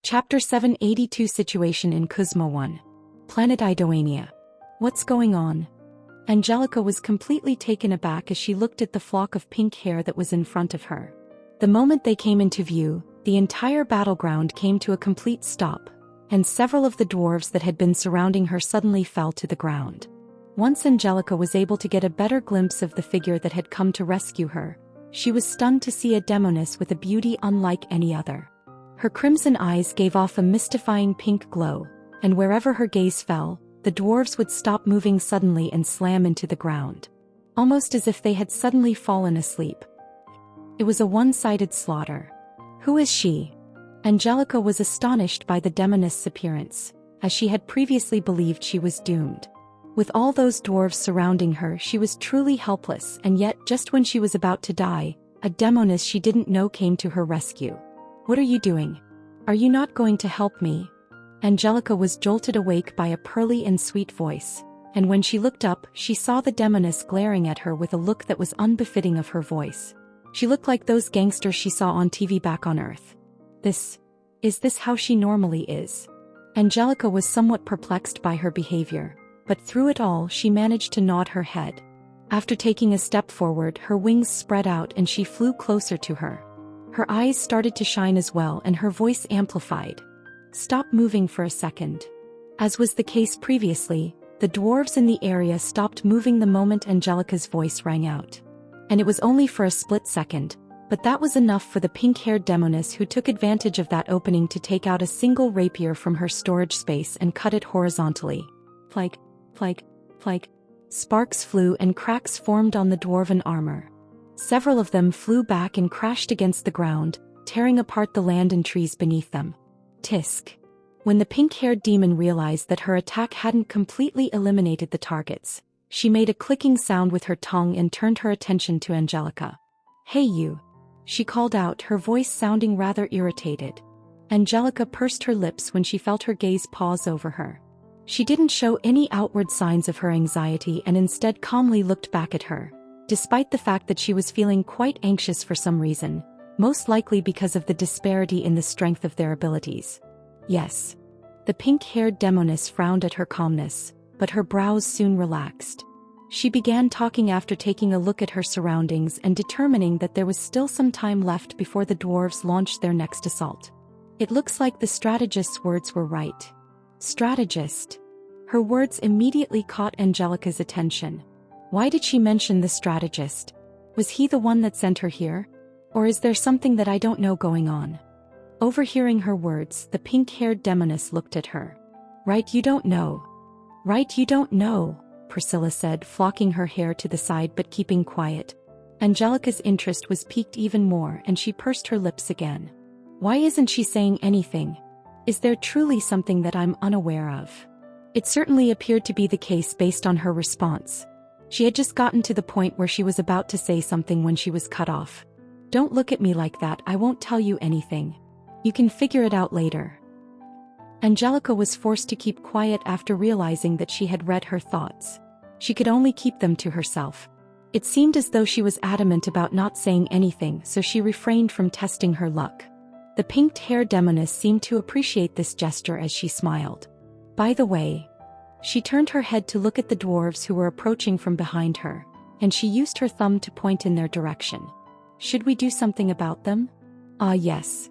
Chapter 782 Situation in Kuzma 1. Planet Idoania. What's going on? Angelica was completely taken aback as she looked at the flock of pink hair that was in front of her. The moment they came into view, the entire battleground came to a complete stop, and several of the dwarves that had been surrounding her suddenly fell to the ground. Once Angelica was able to get a better glimpse of the figure that had come to rescue her, she was stunned to see a demoness with a beauty unlike any other. Her crimson eyes gave off a mystifying pink glow, and wherever her gaze fell, the dwarves would stop moving suddenly and slam into the ground, almost as if they had suddenly fallen asleep. It was a one-sided slaughter. Who is she? Angelica was astonished by the demoness' appearance, as she had previously believed she was doomed. With all those dwarves surrounding her, she was truly helpless, and yet, just when she was about to die, a demoness she didn't know came to her rescue. What are you doing? Are you not going to help me? Angelica was jolted awake by a pearly and sweet voice, and when she looked up, she saw the demoness glaring at her with a look that was unbefitting of her voice. She looked like those gangsters she saw on TV back on Earth. Is this how she normally is? Angelica was somewhat perplexed by her behavior, but through it all she managed to nod her head. After taking a step forward, her wings spread out and she flew closer to her. Her eyes started to shine as well and her voice amplified. Stop moving for a second. As was the case previously, the dwarves in the area stopped moving the moment Angelica's voice rang out. And it was only for a split second, but that was enough for the pink-haired demoness, who took advantage of that opening to take out a single rapier from her storage space and cut it horizontally. Like. Sparks flew and cracks formed on the dwarven armor. Several of them flew back and crashed against the ground, tearing apart the land and trees beneath them. Tisk. When the pink-haired demon realized that her attack hadn't completely eliminated the targets, she made a clicking sound with her tongue and turned her attention to Angelica. Hey you! She called out, her voice sounding rather irritated. Angelica pursed her lips when she felt her gaze pause over her. She didn't show any outward signs of her anxiety and instead calmly looked back at her, despite the fact that she was feeling quite anxious for some reason, most likely because of the disparity in the strength of their abilities. Yes. The pink-haired demoness frowned at her calmness, but her brows soon relaxed. She began talking after taking a look at her surroundings and determining that there was still some time left before the dwarves launched their next assault. It looks like the strategist's words were right. Strategist. Her words immediately caught Angelica's attention. Why did she mention the strategist? Was he the one that sent her here? Or is there something that I don't know going on? Overhearing her words, the pink-haired demoness looked at her. Right, you don't know. Right, you don't know, Priscilla said, flocking her hair to the side but keeping quiet. Angelica's interest was piqued even more and she pursed her lips again. Why isn't she saying anything? Is there truly something that I'm unaware of? It certainly appeared to be the case based on her response. She had just gotten to the point where she was about to say something when she was cut off. Don't look at me like that, I won't tell you anything. You can figure it out later. Angelica was forced to keep quiet after realizing that she had read her thoughts. She could only keep them to herself. It seemed as though she was adamant about not saying anything, so she refrained from testing her luck. The pink-haired demoness seemed to appreciate this gesture as she smiled. By the way, she turned her head to look at the dwarves who were approaching from behind her, and she used her thumb to point in their direction. Should we do something about them? Ah, yes.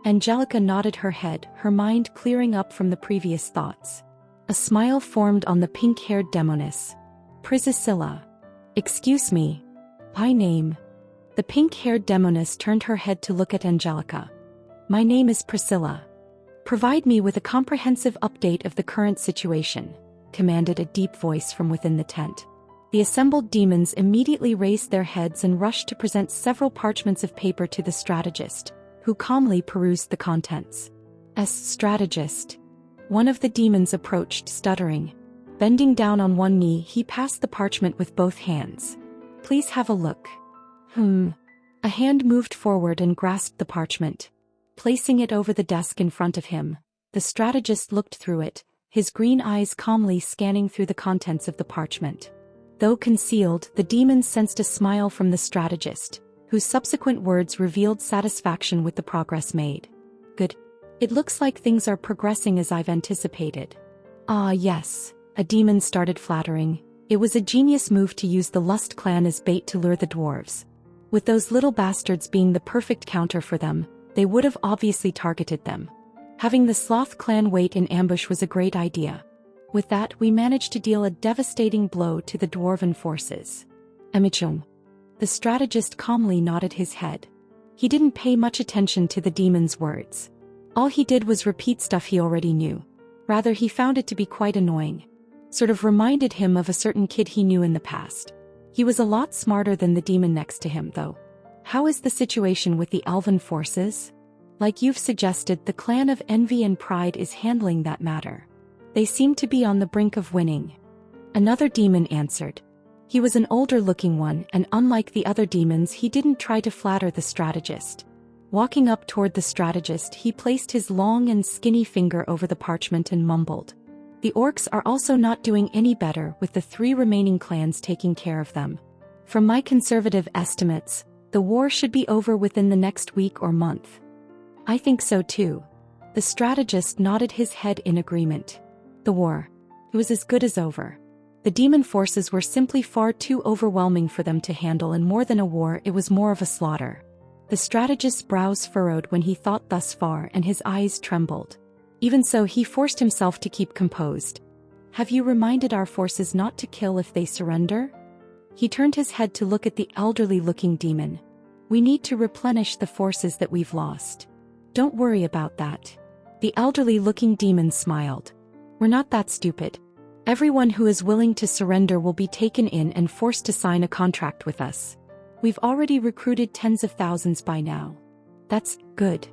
Angelica nodded her head, her mind clearing up from the previous thoughts. A smile formed on the pink-haired demoness. Priscilla. Excuse me. My name. The pink-haired demoness turned her head to look at Angelica. My name is Priscilla. Provide me with a comprehensive update of the current situation, commanded a deep voice from within the tent. The assembled demons immediately raised their heads and rushed to present several parchments of paper to the strategist, who calmly perused the contents. Strategist. One of the demons approached, stuttering. Bending down on one knee, he passed the parchment with both hands. Please have a look. A hand moved forward and grasped the parchment. Placing it over the desk in front of him, the strategist looked through it, his green eyes calmly scanning through the contents of the parchment. Though concealed, the demon sensed a smile from the strategist, whose subsequent words revealed satisfaction with the progress made. It looks like things are progressing as I've anticipated. Ah yes, a demon started flattering. It was a genius move to use the Lust clan as bait to lure the dwarves. With those little bastards being the perfect counter for them, they would have obviously targeted them. Having the Sloth clan wait in ambush was a great idea. With that, we managed to deal a devastating blow to the dwarven forces. Emichung. The strategist calmly nodded his head. He didn't pay much attention to the demon's words. All he did was repeat stuff he already knew. Rather, he found it to be quite annoying. Sort of reminded him of a certain kid he knew in the past. He was a lot smarter than the demon next to him, though. How is the situation with the elven forces? Like you've suggested, the clan of Envy and Pride is handling that matter. They seem to be on the brink of winning. Another demon answered. He was an older-looking one, and unlike the other demons, he didn't try to flatter the strategist. Walking up toward the strategist, he placed his long and skinny finger over the parchment and mumbled. The orcs are also not doing any better, with the 3 remaining clans taking care of them. From my conservative estimates, the war should be over within the next week or month. I think so too. The strategist nodded his head in agreement. The war. It was as good as over. The demon forces were simply far too overwhelming for them to handle, and more than a war, it was more of a slaughter. The strategist's brows furrowed when he thought thus far, and his eyes trembled. Even so, he forced himself to keep composed. Have you reminded our forces not to kill if they surrender? He turned his head to look at the elderly-looking demon. We need to replenish the forces that we've lost. Don't worry about that. The elderly-looking demon smiled. We're not that stupid. Everyone who is willing to surrender will be taken in and forced to sign a contract with us. We've already recruited tens of thousands by now. That's good.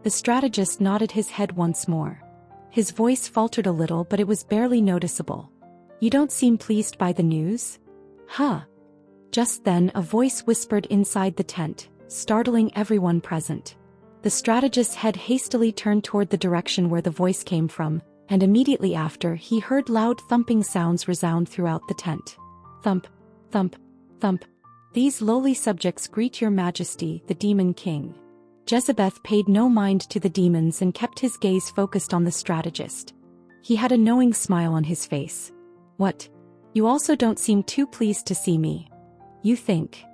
The strategist nodded his head once more. His voice faltered a little, but it was barely noticeable. You don't seem pleased by the news? Huh. Just then, a voice whispered inside the tent, startling everyone present. The strategist's head hastily turned toward the direction where the voice came from, and immediately after, he heard loud thumping sounds resound throughout the tent. Thump, thump, thump. These lowly subjects greet your majesty, the demon king. Jezebeth paid no mind to the demons and kept his gaze focused on the strategist. He had a knowing smile on his face. What? You also don't seem too pleased to see me. You think.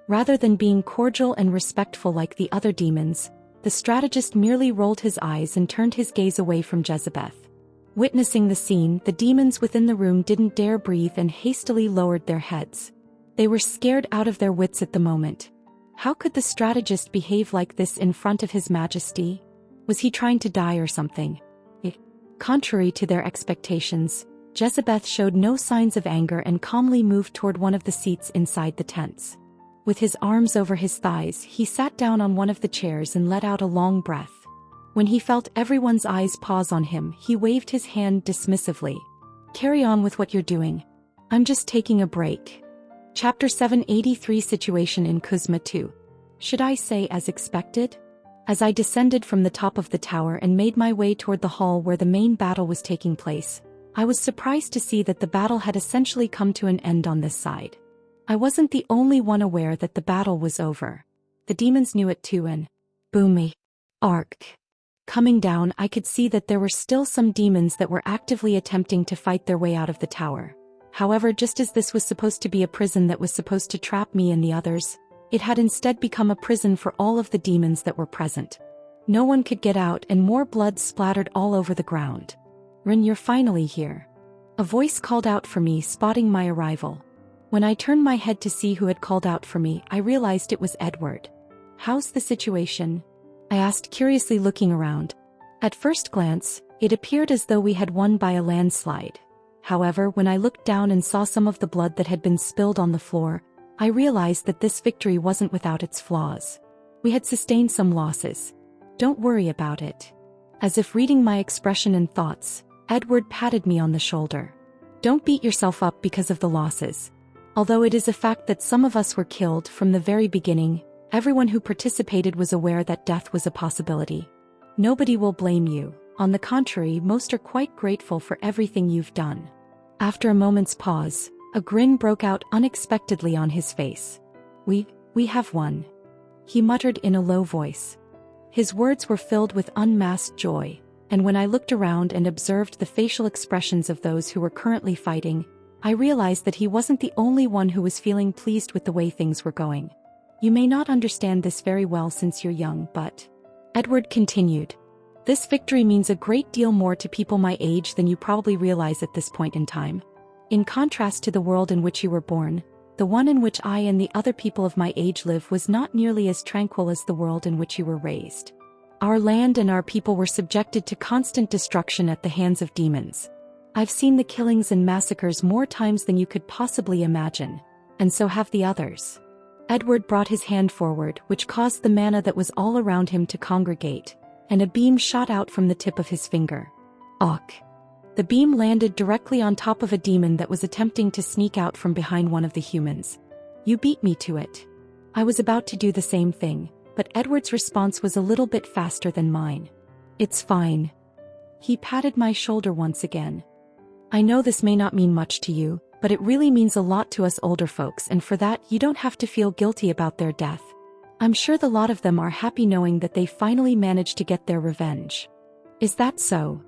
Rather than being cordial and respectful like the other demons, the strategist merely rolled his eyes and turned his gaze away from Jezebeth. Witnessing the scene, the demons within the room didn't dare breathe and hastily lowered their heads. They were scared out of their wits at the moment. How could the strategist behave like this in front of his majesty? Was he trying to die or something? Contrary to their expectations, Jezebeth showed no signs of anger and calmly moved toward one of the seats inside the tents. With his arms over his thighs, he sat down on one of the chairs and let out a long breath. When he felt everyone's eyes pause on him, he waved his hand dismissively. Carry on with what you're doing. I'm just taking a break. Chapter 783 Situation in Kuzma 2. Should I say as expected? As I descended from the top of the tower and made my way toward the hall where the main battle was taking place, I was surprised to see that the battle had essentially come to an end on this side. I wasn't the only one aware that the battle was over. The demons knew it too, and boomy. Arc. Coming down, I could see that there were still some demons that were actively attempting to fight their way out of the tower. However, just as this was supposed to be a prison that was supposed to trap me and the others, it had instead become a prison for all of the demons that were present. No one could get out, and more blood splattered all over the ground. Rin, you're finally here. A voice called out for me, spotting my arrival. When I turned my head to see who had called out for me, I realized it was Edward. How's the situation? I asked, curiously looking around. At first glance, it appeared as though we had won by a landslide. However, when I looked down and saw some of the blood that had been spilled on the floor, I realized that this victory wasn't without its flaws. We had sustained some losses. Don't worry about it. As if reading my expression and thoughts, Edward patted me on the shoulder. Don't beat yourself up because of the losses. Although it is a fact that some of us were killed from the very beginning, everyone who participated was aware that death was a possibility. Nobody will blame you. On the contrary, most are quite grateful for everything you've done. After a moment's pause, a grin broke out unexpectedly on his face. We have won. He muttered in a low voice. His words were filled with unmasked joy, and when I looked around and observed the facial expressions of those who were currently fighting, I realized that he wasn't the only one who was feeling pleased with the way things were going. You may not understand this very well since you're young, but... Edward continued. This victory means a great deal more to people my age than you probably realize at this point in time. In contrast to the world in which you were born, the one in which I and the other people of my age live was not nearly as tranquil as the world in which you were raised. Our land and our people were subjected to constant destruction at the hands of demons. I've seen the killings and massacres more times than you could possibly imagine, and so have the others. Edward brought his hand forward, which caused the mana that was all around him to congregate, and a beam shot out from the tip of his finger. Och! The beam landed directly on top of a demon that was attempting to sneak out from behind one of the humans. You beat me to it. I was about to do the same thing, but Edward's response was a little bit faster than mine. It's fine. He patted my shoulder once again. I know this may not mean much to you, but it really means a lot to us older folks, and for that you don't have to feel guilty about their death. I'm sure the lot of them are happy knowing that they finally managed to get their revenge. Is that so?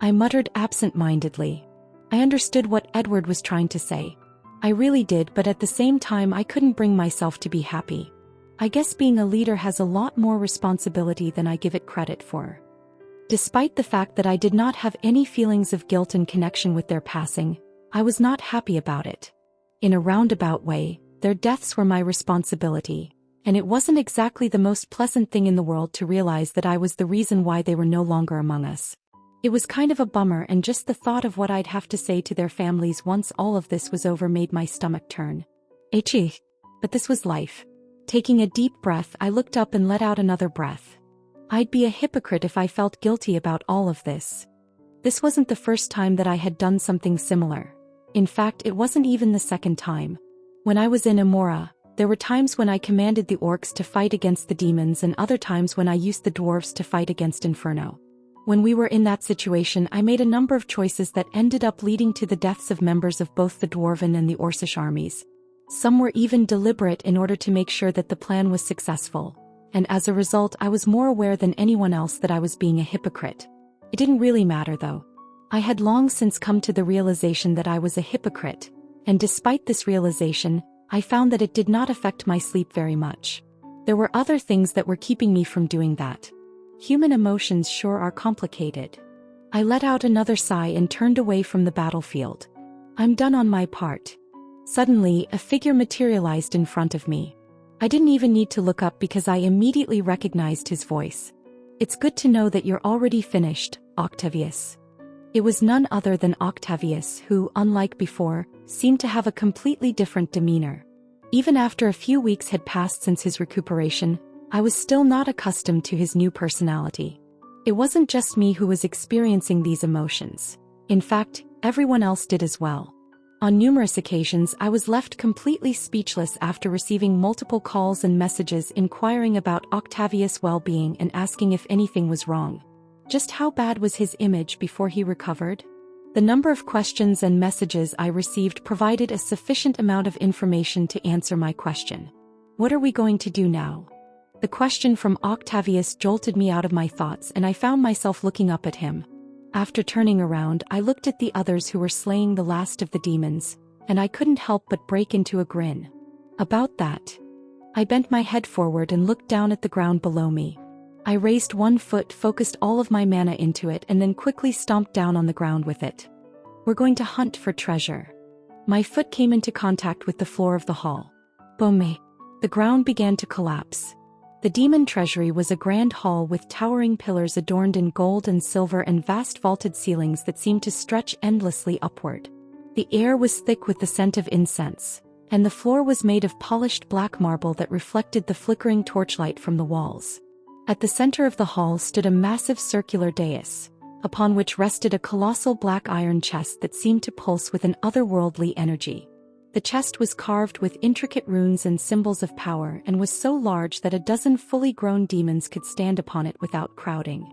I muttered absent-mindedly. I understood what Edward was trying to say. I really did, but at the same time I couldn't bring myself to be happy. I guess being a leader has a lot more responsibility than I give it credit for. Despite the fact that I did not have any feelings of guilt in connection with their passing, I was not happy about it. In a roundabout way, their deaths were my responsibility, and it wasn't exactly the most pleasant thing in the world to realize that I was the reason why they were no longer among us. It was kind of a bummer, and just the thought of what I'd have to say to their families once all of this was over made my stomach turn. Echi. But this was life. Taking a deep breath, I looked up and let out another breath. I'd be a hypocrite if I felt guilty about all of this. This wasn't the first time that I had done something similar. In fact, it wasn't even the second time. When I was in Amora, there were times when I commanded the orcs to fight against the demons and other times when I used the dwarves to fight against Inferno. When we were in that situation, I made a number of choices that ended up leading to the deaths of members of both the Dwarven and the Orcish armies. Some were even deliberate in order to make sure that the plan was successful, and as a result I was more aware than anyone else that I was being a hypocrite. It didn't really matter though. I had long since come to the realization that I was a hypocrite, and despite this realization, I found that it did not affect my sleep very much. There were other things that were keeping me from doing that. Human emotions sure are complicated. I let out another sigh and turned away from the battlefield. I'm done on my part. Suddenly, a figure materialized in front of me. I didn't even need to look up because I immediately recognized his voice. It's good to know that you're already finished, Octavius. It was none other than Octavius who, unlike before, seemed to have a completely different demeanor. Even after a few weeks had passed since his recuperation, I was still not accustomed to his new personality. It wasn't just me who was experiencing these emotions. In fact, everyone else did as well. On numerous occasions I was left completely speechless after receiving multiple calls and messages inquiring about Octavius' well-being and asking if anything was wrong. Just how bad was his image before he recovered? The number of questions and messages I received provided a sufficient amount of information to answer my question. What are we going to do now? The question from Octavius jolted me out of my thoughts and I found myself looking up at him. After turning around, I looked at the others who were slaying the last of the demons, and I couldn't help but break into a grin. About that. I bent my head forward and looked down at the ground below me. I raised one foot, focused all of my mana into it, and then quickly stomped down on the ground with it. We're going to hunt for treasure. My foot came into contact with the floor of the hall. Boom! The ground began to collapse. The demon treasury was a grand hall with towering pillars adorned in gold and silver and vast vaulted ceilings that seemed to stretch endlessly upward. The air was thick with the scent of incense, and the floor was made of polished black marble that reflected the flickering torchlight from the walls. At the center of the hall stood a massive circular dais, upon which rested a colossal black iron chest that seemed to pulse with an otherworldly energy. The chest was carved with intricate runes and symbols of power and was so large that a dozen fully grown demons could stand upon it without crowding.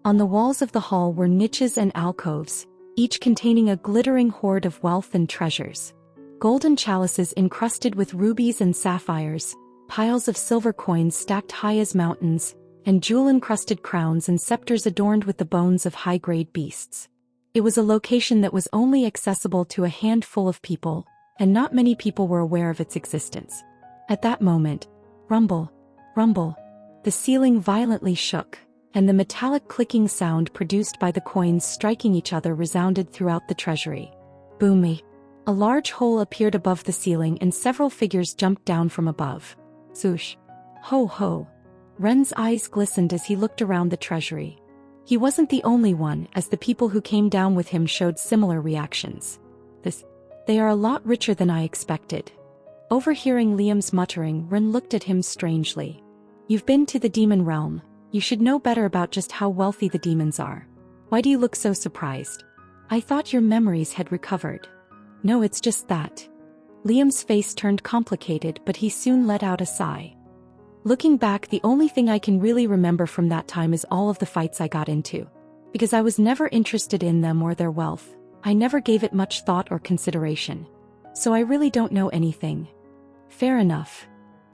On the walls of the hall were niches and alcoves, each containing a glittering hoard of wealth and treasures. Golden chalices encrusted with rubies and sapphires, piles of silver coins stacked high as mountains, and jewel-encrusted crowns and scepters adorned with the bones of high-grade beasts. It was a location that was only accessible to a handful of people, and not many people were aware of its existence. At that moment, rumble, rumble, the ceiling violently shook, and the metallic clicking sound produced by the coins striking each other resounded throughout the treasury. Boomy. A large hole appeared above the ceiling and several figures jumped down from above. Swoosh. Ho ho. Ren's eyes glistened as he looked around the treasury. He wasn't the only one, as the people who came down with him showed similar reactions. They are a lot richer than I expected. Overhearing Liam's muttering, Ren looked at him strangely. You've been to the demon realm. You should know better about just how wealthy the demons are. Why do you look so surprised? I thought your memories had recovered. No, it's just that. Liam's face turned complicated, but he soon let out a sigh. Looking back, the only thing I can really remember from that time is all of the fights I got into. Because I was never interested in them or their wealth, I never gave it much thought or consideration. So I really don't know anything. Fair enough.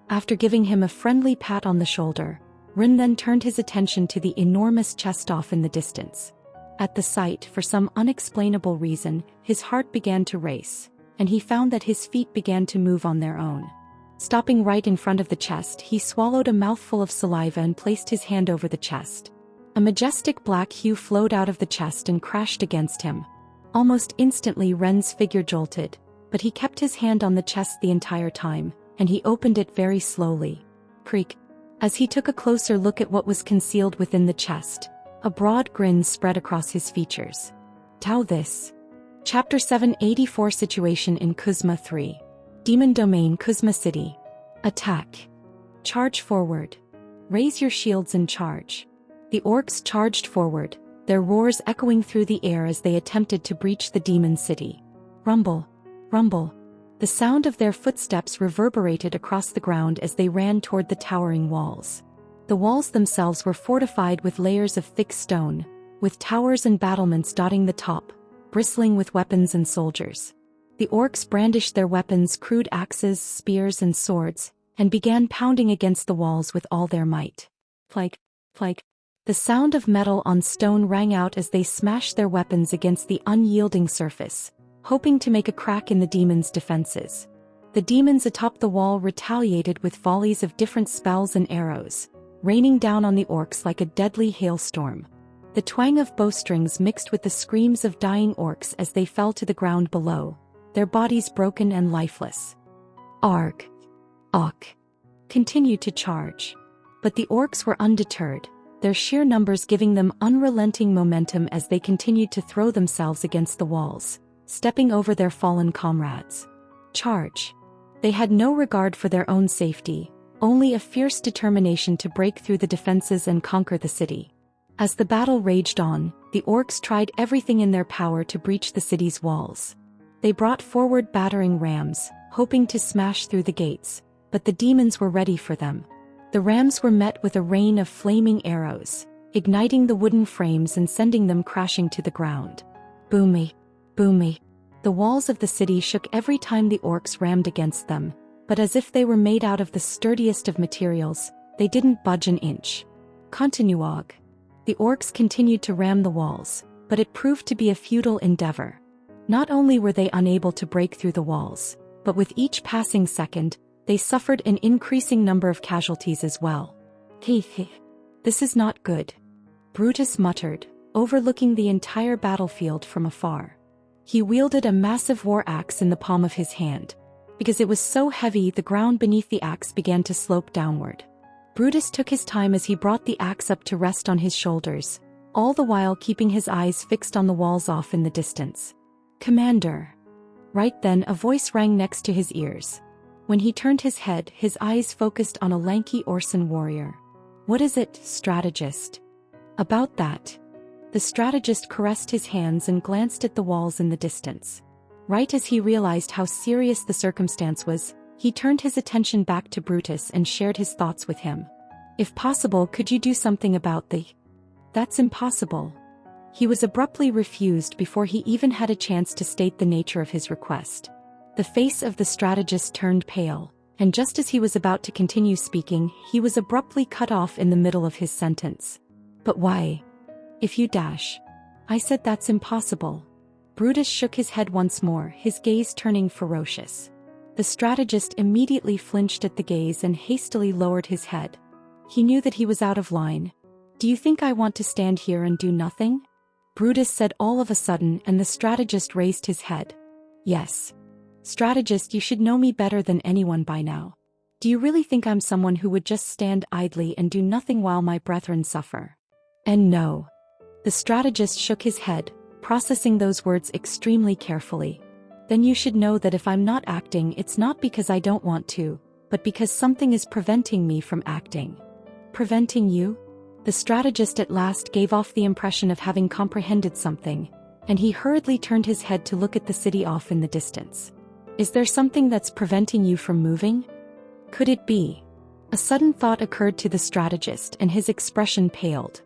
After giving him a friendly pat on the shoulder, Rin then turned his attention to the enormous chest off in the distance. At the sight, for some unexplainable reason, his heart began to race, and he found that his feet began to move on their own. Stopping right in front of the chest, he swallowed a mouthful of saliva and placed his hand over the chest. A majestic black hue flowed out of the chest and crashed against him. Almost instantly Ren's figure jolted, but he kept his hand on the chest the entire time, and he opened it very slowly. Creak. As he took a closer look at what was concealed within the chest, a broad grin spread across his features. Tau this. Chapter 784 Situation in Kuzma 3. Demon Domain Kuzma City. Attack. Charge forward. Raise your shields and charge. The orcs charged forward, their roars echoing through the air as they attempted to breach the demon city. Rumble. Rumble. The sound of their footsteps reverberated across the ground as they ran toward the towering walls. The walls themselves were fortified with layers of thick stone, with towers and battlements dotting the top, bristling with weapons and soldiers. The orcs brandished their weapons, crude axes, spears and swords, and began pounding against the walls with all their might. Flag. Flag. The sound of metal on stone rang out as they smashed their weapons against the unyielding surface, hoping to make a crack in the demons' defenses. The demons atop the wall retaliated with volleys of different spells and arrows, raining down on the orcs like a deadly hailstorm. The twang of bowstrings mixed with the screams of dying orcs as they fell to the ground below, their bodies broken and lifeless. Arg. Awk. Continued to charge. But the orcs were undeterred, their sheer numbers giving them unrelenting momentum as they continued to throw themselves against the walls, stepping over their fallen comrades. Charge. They had no regard for their own safety, only a fierce determination to break through the defenses and conquer the city. As the battle raged on, the orcs tried everything in their power to breach the city's walls. They brought forward battering rams, hoping to smash through the gates, but the demons were ready for them. The rams were met with a rain of flaming arrows, igniting the wooden frames and sending them crashing to the ground. Boomy. Boomy. The walls of the city shook every time the orcs rammed against them, but as if they were made out of the sturdiest of materials, they didn't budge an inch. Continuog. The orcs continued to ram the walls, but it proved to be a futile endeavor. Not only were they unable to break through the walls, but with each passing second, they suffered an increasing number of casualties as well. Heh. This is not good. Brutus muttered, overlooking the entire battlefield from afar. He wielded a massive war axe in the palm of his hand. Because it was so heavy, the ground beneath the axe began to slope downward. Brutus took his time as he brought the axe up to rest on his shoulders, all the while keeping his eyes fixed on the walls off in the distance. Commander. Right then a voice rang next to his ears. When he turned his head, his eyes focused on a lanky Orson warrior. What is it, strategist? About that. The strategist caressed his hands and glanced at the walls in the distance. Right as he realized how serious the circumstance was, he turned his attention back to Brutus and shared his thoughts with him. If possible, could you do something about the... That's impossible. He was abruptly refused before he even had a chance to state the nature of his request. The face of the strategist turned pale, and just as he was about to continue speaking, he was abruptly cut off in the middle of his sentence. But why? If you dash. I said that's impossible. Brutus shook his head once more, his gaze turning ferocious. The strategist immediately flinched at the gaze and hastily lowered his head. He knew that he was out of line. Do you think I want to stand here and do nothing? Brutus said all of a sudden, and the strategist raised his head. Yes. Strategist, you should know me better than anyone by now. Do you really think I'm someone who would just stand idly and do nothing while my brethren suffer? And no. The strategist shook his head, processing those words extremely carefully. Then you should know that if I'm not acting, it's not because I don't want to, but because something is preventing me from acting. Preventing you? The strategist at last gave off the impression of having comprehended something, and he hurriedly turned his head to look at the city off in the distance. Is there something that's preventing you from moving? Could it be? A sudden thought occurred to the strategist, and his expression paled.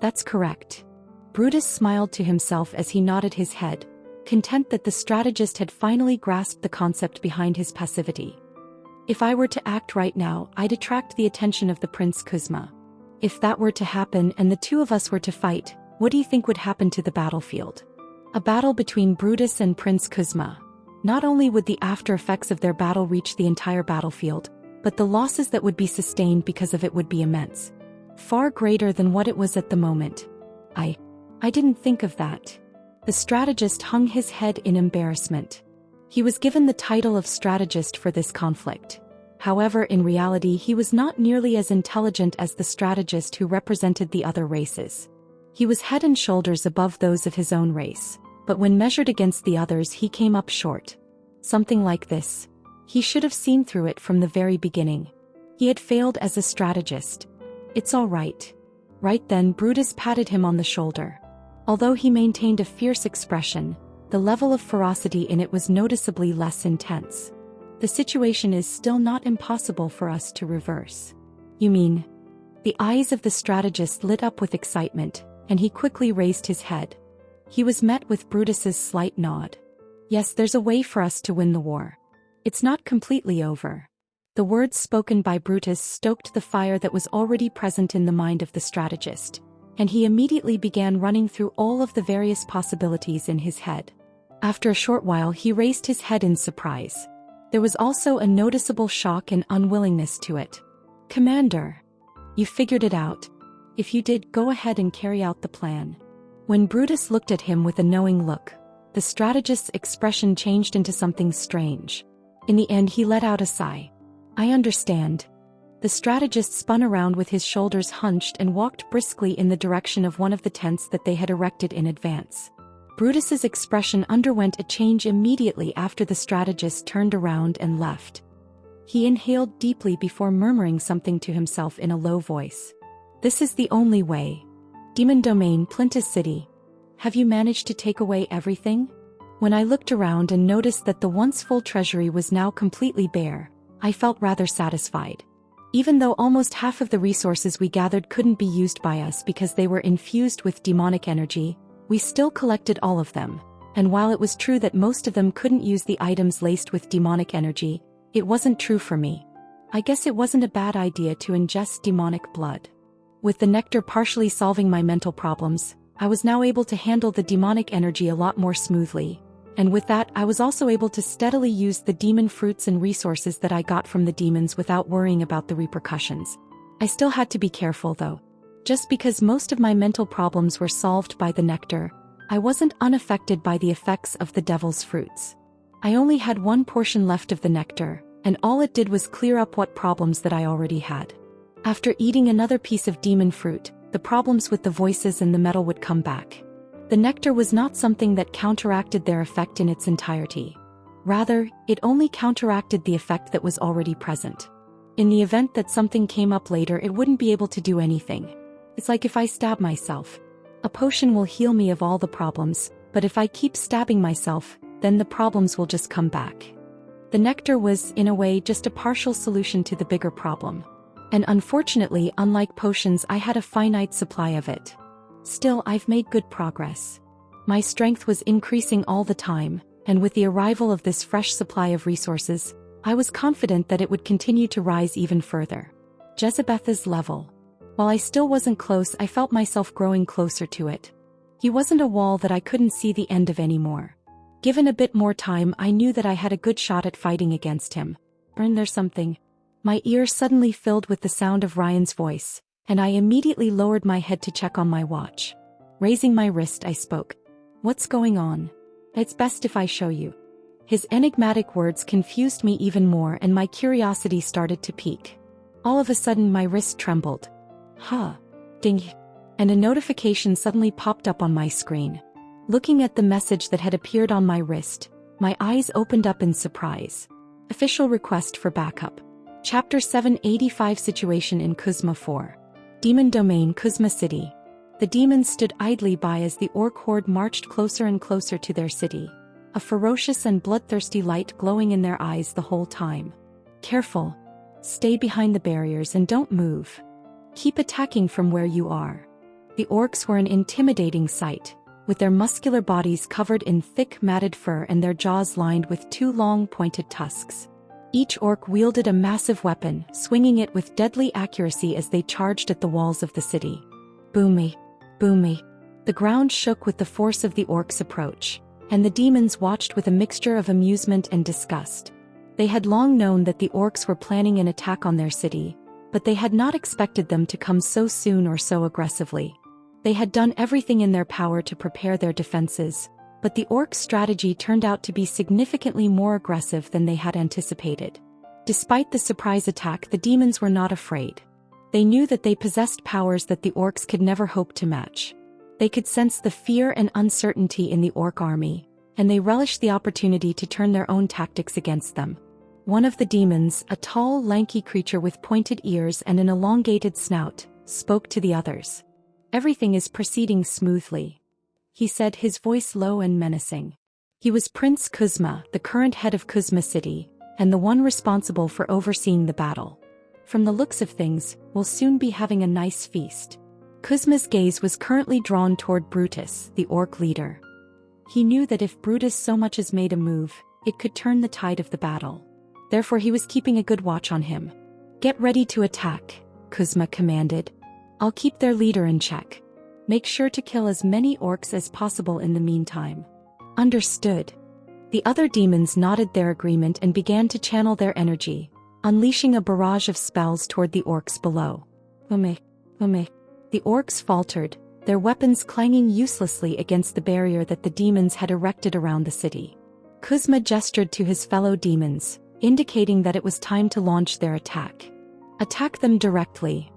That's correct. Brutus smiled to himself as he nodded his head, content that the strategist had finally grasped the concept behind his passivity. If I were to act right now, I'd attract the attention of the Prince Kuzma. If that were to happen and the two of us were to fight, what do you think would happen to the battlefield? A battle between Brutus and Prince Kuzma. Not only would the after effects of their battle reach the entire battlefield, but the losses that would be sustained because of it would be immense. Far greater than what it was at the moment. I didn't think of that. The strategist hung his head in embarrassment. He was given the title of strategist for this conflict. However, in reality, he was not nearly as intelligent as the strategist who represented the other races. He was head and shoulders above those of his own race, but when measured against the others, he came up short. Something like this. He should have seen through it from the very beginning. He had failed as a strategist. It's all right. Right then, Brutus patted him on the shoulder. Although he maintained a fierce expression, the level of ferocity in it was noticeably less intense. The situation is still not impossible for us to reverse. You mean? The eyes of the strategist lit up with excitement, and he quickly raised his head. He was met with Brutus's slight nod. Yes, there's a way for us to win the war. It's not completely over. The words spoken by Brutus stoked the fire that was already present in the mind of the strategist, and he immediately began running through all of the various possibilities in his head. After a short while, he raised his head in surprise. There was also a noticeable shock and unwillingness to it. Commander, you figured it out. If you did, go ahead and carry out the plan. When Brutus looked at him with a knowing look, the strategist's expression changed into something strange. In the end, he let out a sigh. I understand. The strategist spun around with his shoulders hunched and walked briskly in the direction of one of the tents that they had erected in advance. Brutus's expression underwent a change immediately after the strategist turned around and left. He inhaled deeply before murmuring something to himself in a low voice. This is the only way. Demon Domain, Plintus City. Have you managed to take away everything? When I looked around and noticed that the once full treasury was now completely bare, I felt rather satisfied. Even though almost half of the resources we gathered couldn't be used by us because they were infused with demonic energy, we still collected all of them, and while it was true that most of them couldn't use the items laced with demonic energy, it wasn't true for me. I guess it wasn't a bad idea to ingest demonic blood. With the nectar partially solving my mental problems, I was now able to handle the demonic energy a lot more smoothly, and with that I was also able to steadily use the demon fruits and resources that I got from the demons without worrying about the repercussions. I still had to be careful though. Just because most of my mental problems were solved by the nectar, I wasn't unaffected by the effects of the devil's fruits. I only had one portion left of the nectar, and all it did was clear up what problems that I already had. After eating another piece of demon fruit, the problems with the voices and the metal would come back. The nectar was not something that counteracted their effect in its entirety. Rather, it only counteracted the effect that was already present. In the event that something came up later, it wouldn't be able to do anything. It's like if I stab myself. A potion will heal me of all the problems, but if I keep stabbing myself, then the problems will just come back. The nectar was, in a way, just a partial solution to the bigger problem. And unfortunately, unlike potions, I had a finite supply of it. Still, I've made good progress. My strength was increasing all the time, and with the arrival of this fresh supply of resources, I was confident that it would continue to rise even further. Jezebeth's level. While I still wasn't close, I felt myself growing closer to it. He wasn't a wall that I couldn't see the end of anymore. Given a bit more time, I knew that I had a good shot at fighting against him. There's something. My ears suddenly filled with the sound of Ryan's voice, and I immediately lowered my head to check on my watch. Raising my wrist, I spoke. What's going on? It's best if I show you. His enigmatic words confused me even more, and my curiosity started to peak. All of a sudden my wrist trembled. Ding. And a notification suddenly popped up on my screen. Looking at the message that had appeared on my wrist, my eyes opened up in surprise. Official request for backup. Chapter 785 Situation in Kuzma 4. Demon Domain, Kuzma City. The demons stood idly by as the orc horde marched closer and closer to their city, a ferocious and bloodthirsty light glowing in their eyes the whole time. Careful. Stay behind the barriers and don't move. Keep attacking from where you are. The orcs were an intimidating sight, with their muscular bodies covered in thick matted fur and their jaws lined with two long pointed tusks. Each orc wielded a massive weapon, swinging it with deadly accuracy as they charged at the walls of the city. Boomy. Boomy. The ground shook with the force of the orcs' approach, and the demons watched with a mixture of amusement and disgust. They had long known that the orcs were planning an attack on their city, but they had not expected them to come so soon or so aggressively. They had done everything in their power to prepare their defenses, but the orcs' strategy turned out to be significantly more aggressive than they had anticipated. Despite the surprise attack, the demons were not afraid. They knew that they possessed powers that the orcs could never hope to match. They could sense the fear and uncertainty in the orc army, and they relished the opportunity to turn their own tactics against them. One of the demons, a tall, lanky creature with pointed ears and an elongated snout, spoke to the others. Everything is proceeding smoothly, he said, his voice low and menacing. He was Prince Kuzma, the current head of Kuzma City, and the one responsible for overseeing the battle. From the looks of things, we'll soon be having a nice feast. Kuzma's gaze was currently drawn toward Brutus, the orc leader. He knew that if Brutus so much as made a move, it could turn the tide of the battle. Therefore he was keeping a good watch on him. Get ready to attack, Kuzma commanded. I'll keep their leader in check. Make sure to kill as many orcs as possible in the meantime. Understood. The other demons nodded their agreement and began to channel their energy, unleashing a barrage of spells toward the orcs below. The orcs faltered, their weapons clanging uselessly against the barrier that the demons had erected around the city. Kuzma gestured to his fellow demons, indicating that it was time to launch their attack. Attack them directly,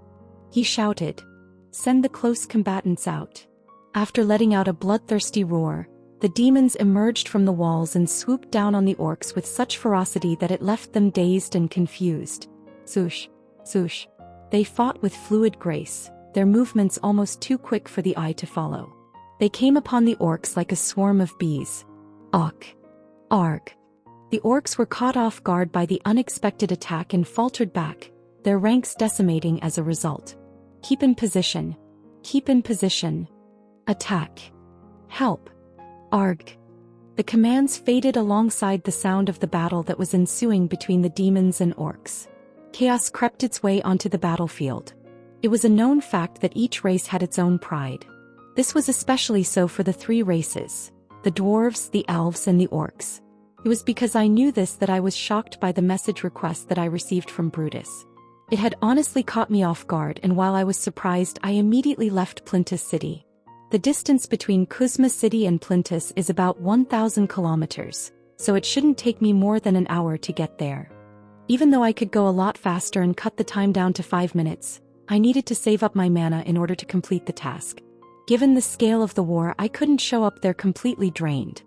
he shouted. Send the close combatants out. After letting out a bloodthirsty roar, the demons emerged from the walls and swooped down on the orcs with such ferocity that it left them dazed and confused. Swoosh, swoosh. They fought with fluid grace, their movements almost too quick for the eye to follow. They came upon the orcs like a swarm of bees. Arg. Arg. The orcs were caught off guard by the unexpected attack and faltered back, their ranks decimating as a result. Keep in position. Keep in position. Attack. Help. Arg. The commands faded alongside the sound of the battle that was ensuing between the demons and orcs. Chaos crept its way onto the battlefield. It was a known fact that each race had its own pride. This was especially so for the three races, the dwarves, the elves, and the orcs. It was because I knew this that I was shocked by the message request that I received from Brutus. It had honestly caught me off guard, and while I was surprised, I immediately left Plintus City. The distance between Kuzma City and Plintus is about 1,000 kilometers, so it shouldn't take me more than an hour to get there. Even though I could go a lot faster and cut the time down to 5 minutes, I needed to save up my mana in order to complete the task. Given the scale of the war, I couldn't show up there completely drained.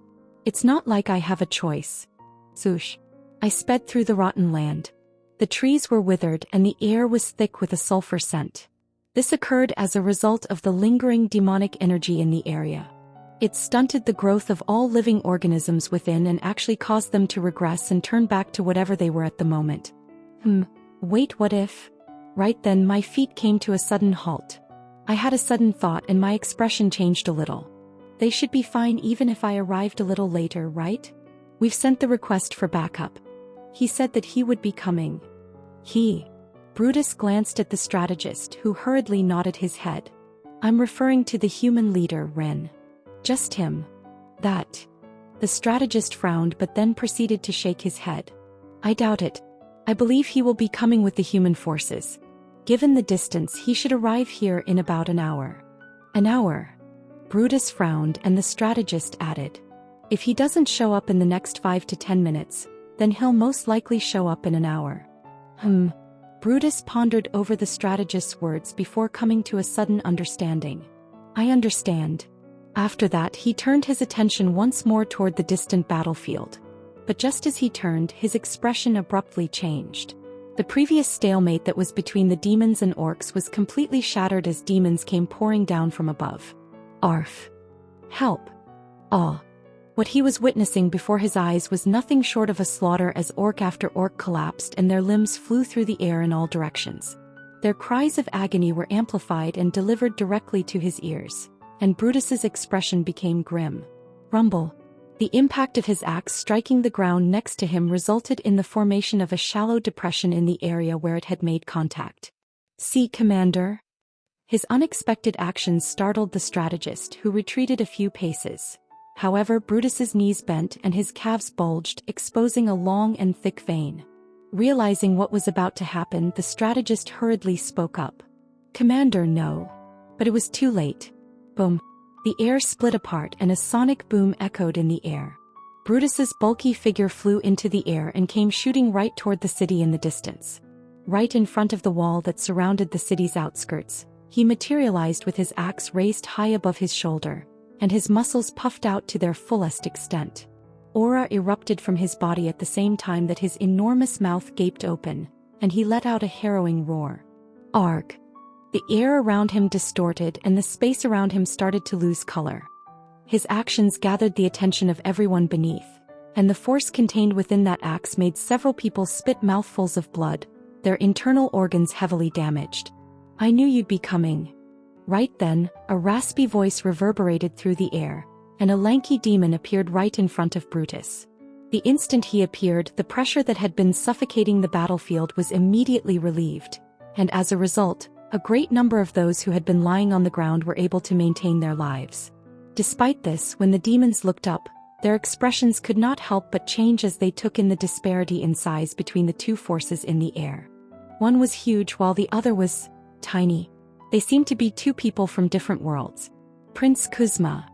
It's not like I have a choice. Swoosh. I sped through the rotten land. The trees were withered and the air was thick with a sulfur scent. This occurred as a result of the lingering demonic energy in the area. It stunted the growth of all living organisms within and actually caused them to regress and turn back to whatever they were at the moment. Wait, what if? Right then my feet came to a sudden halt. I had a sudden thought and my expression changed a little. They should be fine even if I arrived a little later, right? We've sent the request for backup. He said that he would be coming. Brutus glanced at the strategist, who hurriedly nodded his head. I'm referring to the human leader, Ren. Just him. That. The strategist frowned but then proceeded to shake his head. I doubt it. I believe he will be coming with the human forces. Given the distance, he should arrive here in about an hour. An hour? Brutus frowned and the strategist added. If he doesn't show up in the next 5 to 10 minutes, then he'll most likely show up in an hour. Brutus pondered over the strategist's words before coming to a sudden understanding. I understand. After that, he turned his attention once more toward the distant battlefield. But just as he turned, his expression abruptly changed. The previous stalemate that was between the demons and orcs was completely shattered as demons came pouring down from above. Arf! Help! Aw! What he was witnessing before his eyes was nothing short of a slaughter as orc after orc collapsed and their limbs flew through the air in all directions. Their cries of agony were amplified and delivered directly to his ears, and Brutus's expression became grim. Rumble. The impact of his axe striking the ground next to him resulted in the formation of a shallow depression in the area where it had made contact. See, Commander? His unexpected actions startled the strategist, who retreated a few paces. However, Brutus's knees bent and his calves bulged, exposing a long and thick vein. Realizing what was about to happen, the strategist hurriedly spoke up. Commander, no. But it was too late. Boom. The air split apart and a sonic boom echoed in the air. Brutus's bulky figure flew into the air and came shooting right toward the city in the distance. Right in front of the wall that surrounded the city's outskirts, he materialized with his axe raised high above his shoulder, and his muscles puffed out to their fullest extent. Aura erupted from his body at the same time that his enormous mouth gaped open, and he let out a harrowing roar. Arg! The air around him distorted and the space around him started to lose color. His actions gathered the attention of everyone beneath, and the force contained within that axe made several people spit mouthfuls of blood, their internal organs heavily damaged. I knew you'd be coming. Right then, a raspy voice reverberated through the air, and a lanky demon appeared right in front of Brutus. The instant he appeared, the pressure that had been suffocating the battlefield was immediately relieved, and as a result, a great number of those who had been lying on the ground were able to maintain their lives. Despite this, when the demons looked up, their expressions could not help but change as they took in the disparity in size between the two forces in the air. One was huge while the other was tiny. They seemed to be two people from different worlds. Prince Kuzma.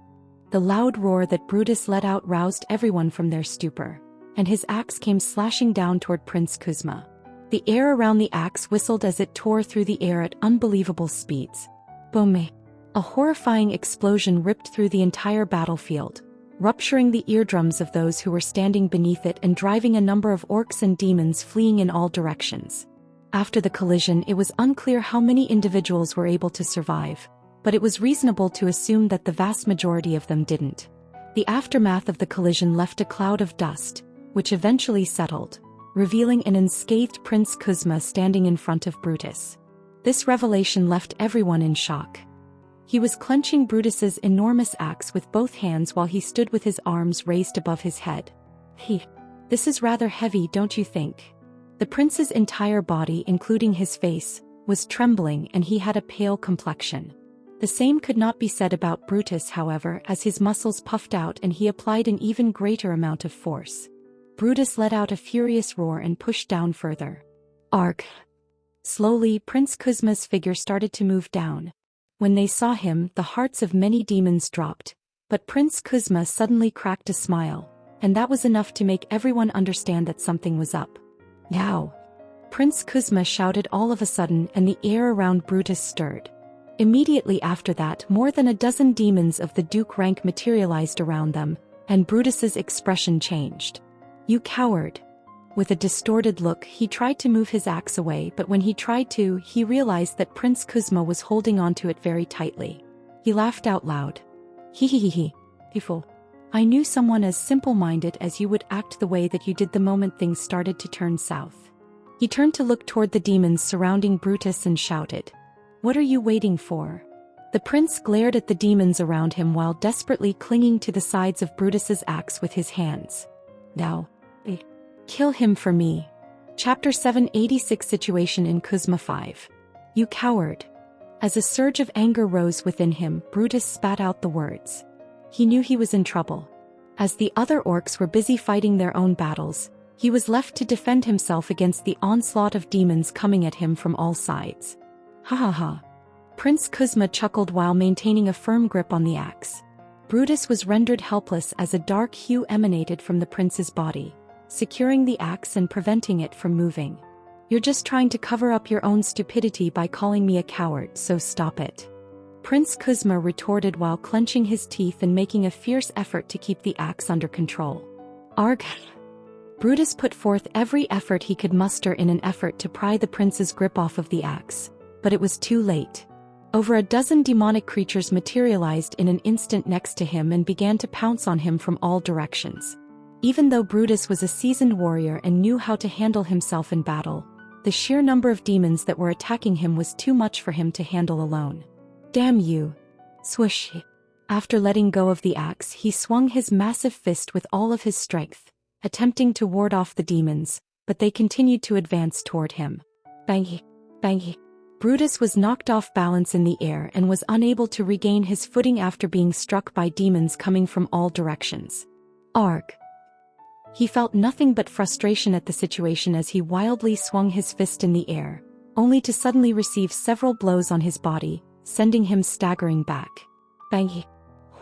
The loud roar that Brutus let out roused everyone from their stupor, and his axe came slashing down toward Prince Kuzma. The air around the axe whistled as it tore through the air at unbelievable speeds. Boom! A horrifying explosion ripped through the entire battlefield, rupturing the eardrums of those who were standing beneath it and driving a number of orcs and demons fleeing in all directions. After the collision, it was unclear how many individuals were able to survive, but it was reasonable to assume that the vast majority of them didn't. The aftermath of the collision left a cloud of dust, which eventually settled, revealing an unscathed Prince Kuzma standing in front of Brutus. This revelation left everyone in shock. He was clenching Brutus's enormous axe with both hands while he stood with his arms raised above his head. This is rather heavy, don't you think? The prince's entire body, including his face, was trembling and he had a pale complexion. The same could not be said about Brutus, however, as his muscles puffed out and he applied an even greater amount of force. Brutus let out a furious roar and pushed down further. Arg! Slowly, Prince Kuzma's figure started to move down. When they saw him, the hearts of many demons dropped, but Prince Kuzma suddenly cracked a smile, and that was enough to make everyone understand that something was up. Yow! Prince Kuzma shouted all of a sudden and the air around Brutus stirred. Immediately after that, more than a dozen demons of the Duke rank materialized around them, and Brutus's expression changed. You coward! With a distorted look, he tried to move his axe away, but when he tried to, he realized that Prince Kuzma was holding onto it very tightly. He laughed out loud. He. Fool. I knew someone as simple-minded as you would act the way that you did the moment things started to turn south. He turned to look toward the demons surrounding Brutus and shouted, What are you waiting for? The prince glared at the demons around him while desperately clinging to the sides of Brutus's axe with his hands. Now, Kill him for me. Chapter 786 Situation in Kuzma 5. You coward. As a surge of anger rose within him, Brutus spat out the words. He knew he was in trouble. As the other orcs were busy fighting their own battles, he was left to defend himself against the onslaught of demons coming at him from all sides. Ha ha ha. Prince Kuzma chuckled while maintaining a firm grip on the axe. Brutus was rendered helpless as a dark hue emanated from the prince's body, securing the axe and preventing it from moving. You're just trying to cover up your own stupidity by calling me a coward, so stop it. Prince Kuzma retorted while clenching his teeth and making a fierce effort to keep the axe under control. Arg! Brutus put forth every effort he could muster in an effort to pry the prince's grip off of the axe, but it was too late. Over a dozen demonic creatures materialized in an instant next to him and began to pounce on him from all directions. Even though Brutus was a seasoned warrior and knew how to handle himself in battle, the sheer number of demons that were attacking him was too much for him to handle alone. Damn you! Swoosh! After letting go of the axe, he swung his massive fist with all of his strength, attempting to ward off the demons, but they continued to advance toward him. Bang! Bang! Brutus was knocked off balance in the air and was unable to regain his footing after being struck by demons coming from all directions. Arg! He felt nothing but frustration at the situation as he wildly swung his fist in the air, only to suddenly receive several blows on his body, sending him staggering back. Bang!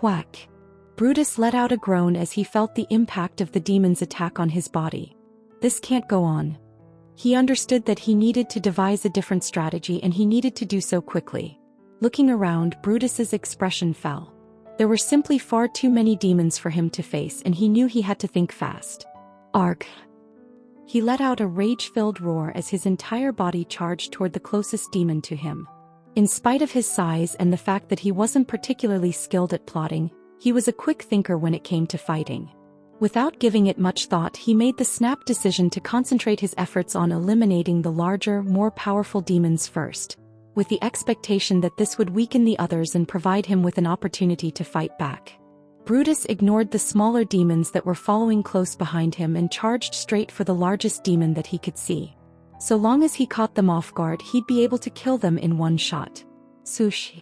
Whack! Brutus let out a groan as he felt the impact of the demon's attack on his body. This can't go on. He understood that he needed to devise a different strategy and he needed to do so quickly. Looking around, Brutus's expression fell. There were simply far too many demons for him to face and he knew he had to think fast. Arg! He let out a rage-filled roar as his entire body charged toward the closest demon to him. In spite of his size and the fact that he wasn't particularly skilled at plotting, he was a quick thinker when it came to fighting. Without giving it much thought, he made the snap decision to concentrate his efforts on eliminating the larger, more powerful demons first, with the expectation that this would weaken the others and provide him with an opportunity to fight back. Brutus ignored the smaller demons that were following close behind him and charged straight for the largest demon that he could see. So long as he caught them off guard, he'd be able to kill them in one shot. Swoosh!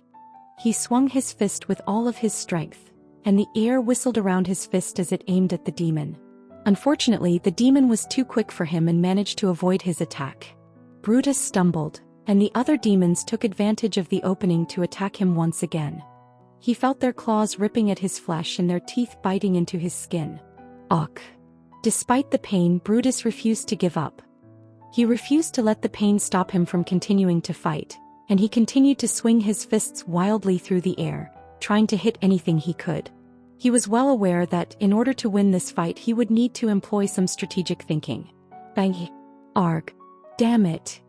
He swung his fist with all of his strength, and the air whistled around his fist as it aimed at the demon. Unfortunately, the demon was too quick for him and managed to avoid his attack. Brutus stumbled, and the other demons took advantage of the opening to attack him once again. He felt their claws ripping at his flesh and their teeth biting into his skin. Ugh! Despite the pain, Brutus refused to give up. He refused to let the pain stop him from continuing to fight, and he continued to swing his fists wildly through the air, trying to hit anything he could. He was well aware that, in order to win this fight, he would need to employ some strategic thinking. Bang! Arg! Damn it!